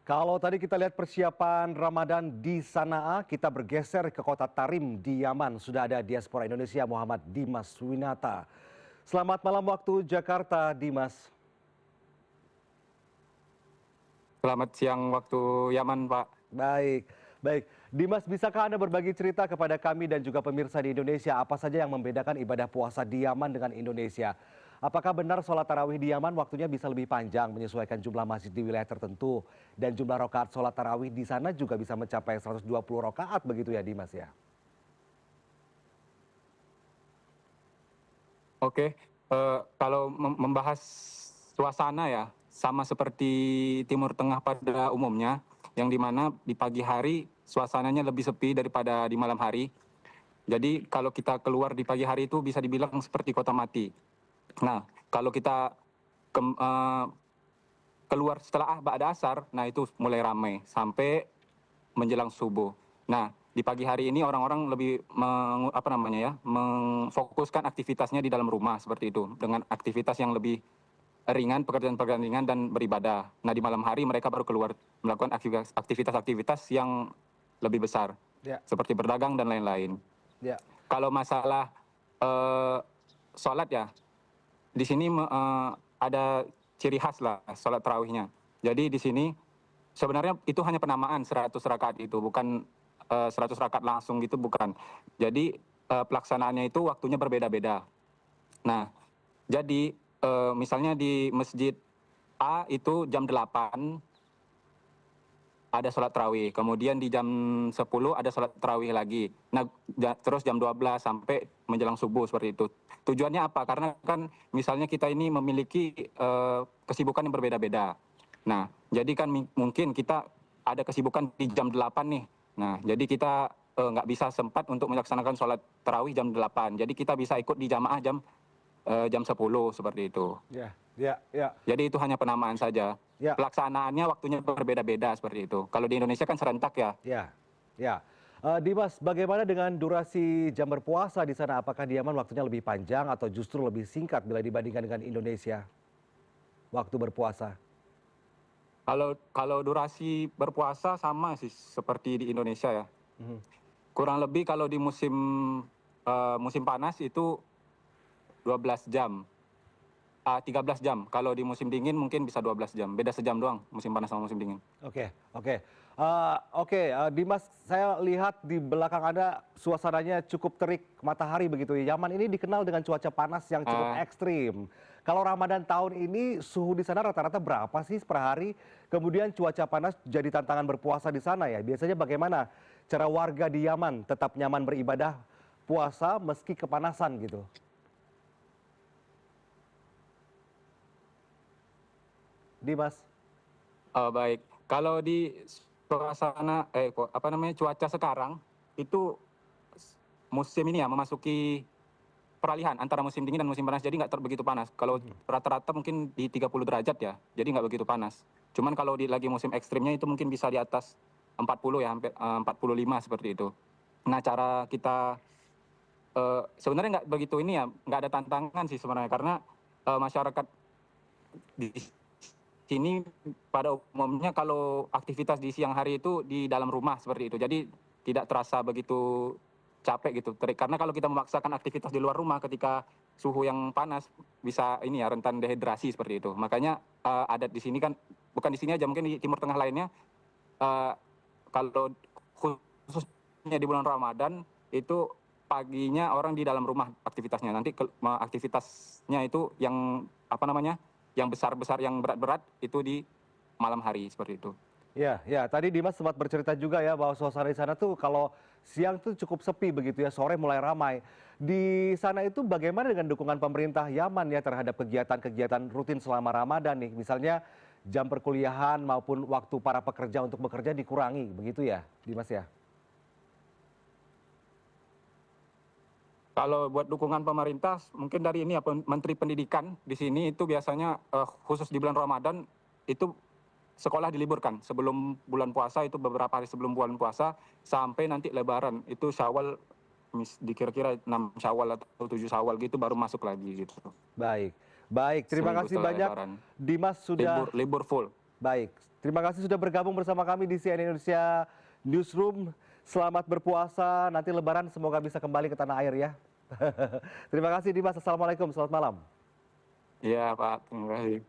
Kalau tadi kita lihat persiapan Ramadan di Sanaa, kita bergeser ke kota Tarim di Yaman. Sudah ada diaspora Indonesia Muhammad Dimas Winata. Selamat malam waktu Jakarta, Dimas. Selamat siang waktu Yaman, Pak. Baik, baik. Dimas, bisakah Anda berbagi cerita kepada kami dan juga pemirsa di Indonesia apa saja yang membedakan ibadah puasa di Yaman dengan Indonesia? Apakah benar sholat tarawih di Yaman waktunya bisa lebih panjang menyesuaikan jumlah masjid di wilayah tertentu dan jumlah rakaat sholat tarawih di sana juga bisa mencapai 120 rakaat begitu ya Dimas ya? Oke, kalau membahas suasana ya, sama seperti Timur Tengah pada umumnya, yang dimana di pagi hari suasananya lebih sepi daripada di malam hari. Jadi kalau kita keluar di pagi hari itu bisa dibilang seperti kota mati. Nah, kalau kita keluar setelah ba'da asar, nah itu mulai ramai sampai menjelang subuh. Nah, di pagi hari ini orang-orang lebih memfokuskan aktivitasnya di dalam rumah seperti itu, dengan aktivitas yang lebih ringan, pekerjaan-pekerjaan ringan dan beribadah. Nah, di malam hari mereka baru keluar melakukan aktivitas-aktivitas yang lebih besar, Ya, seperti berdagang dan lain-lain. ya. Kalau masalah sholat ya, di sini ada ciri khas lah sholat tarawihnya. Jadi di sini sebenarnya itu hanya penamaan 100 rakaat itu, bukan 100 rakaat langsung gitu, bukan. Jadi pelaksanaannya itu waktunya berbeda-beda. Nah, jadi misalnya di masjid A itu jam 8 ada sholat tarawih, kemudian di jam 10 ada sholat tarawih lagi. Nah, terus jam 12 sampai menjelang subuh seperti itu. Tujuannya apa? Karena kan misalnya kita ini memiliki kesibukan yang berbeda-beda. Nah, jadi kan mungkin kita ada kesibukan di jam 8 nih. Nah, jadi kita nggak bisa sempat untuk melaksanakan sholat tarawih jam 8. Jadi kita bisa ikut di jamaah jam 10 seperti itu. Ya, ya, ya, Jadi itu hanya penamaan saja. ya, Pelaksanaannya waktunya berbeda-beda seperti itu. Kalau di Indonesia kan serentak ya. ya, ya. Dimas, bagaimana dengan durasi jam berpuasa di sana? Apakah di Yaman waktunya lebih panjang atau justru lebih singkat bila dibandingkan dengan Indonesia waktu berpuasa? Kalau durasi berpuasa sama sih seperti di Indonesia ya. Mhm. Kurang lebih kalau di musim panas itu 12 jam. 13 jam. Kalau di musim dingin mungkin bisa 12 jam. Beda sejam doang musim panas sama musim dingin. Oke, oke. Dimas, saya lihat di belakang Anda suasananya cukup terik matahari begitu ya. Yaman ini dikenal dengan cuaca panas yang cukup Eh, ekstrim. Kalau Ramadan tahun ini suhu di sana rata-rata berapa sih per hari? Kemudian cuaca panas jadi tantangan berpuasa di sana ya. Biasanya bagaimana cara warga di Yaman tetap nyaman beribadah puasa meski kepanasan gitu? Dimas. Baik. Kalau di suasana cuaca sekarang itu musim ini ya memasuki peralihan antara musim dingin dan musim panas, jadi nggak begitu panas. Kalau rata-rata mungkin di 30 derajat ya, jadi nggak begitu panas. Cuman kalau di lagi musim ekstrimnya itu mungkin bisa di atas 40 ya, hampir 45 seperti itu. Nah, cara kita sebenarnya nggak begitu ini ya, nggak ada tantangan sih sebenarnya, karena masyarakat di sini pada umumnya kalau aktivitas di siang hari itu di dalam rumah seperti itu. Jadi tidak terasa begitu capek gitu. Karena kalau kita memaksakan aktivitas di luar rumah ketika suhu yang panas bisa ini ya rentan dehidrasi seperti itu. Makanya adat di sini kan bukan di sini aja, mungkin di Timur Tengah lainnya eh, kalau khususnya di bulan Ramadan itu paginya orang di dalam rumah aktivitasnya. Nanti aktivitasnya itu yang yang besar-besar, yang berat-berat itu di malam hari seperti itu. Ya, ya. Tadi Dimas sempat bercerita juga ya bahwa suasana di sana tuh kalau siang tuh cukup sepi begitu ya, sore mulai ramai. Di sana itu bagaimana dengan dukungan pemerintah Yaman ya terhadap kegiatan-kegiatan rutin selama Ramadan nih? Misalnya jam perkuliahan maupun waktu para pekerja untuk bekerja dikurangi, begitu ya, Dimas ya? Kalau buat dukungan pemerintah, mungkin dari ini ya, Menteri Pendidikan di sini itu biasanya khusus di bulan Ramadan itu sekolah diliburkan sebelum bulan puasa, itu beberapa hari sebelum bulan puasa sampai nanti Lebaran itu Syawal, dikira-kira 6 Syawal atau 7 Syawal gitu baru masuk lagi gitu. Baik, baik. Terima Seminggu kasih setelah banyak Lebaran. Dimas sudah Libur full. baik. Terima kasih sudah bergabung bersama kami di CNN Indonesia Newsroom. Selamat berpuasa, nanti Lebaran semoga bisa kembali ke tanah air ya. Terima kasih Dimas, Assalamualaikum, selamat malam. Iya Pak, terima kasih.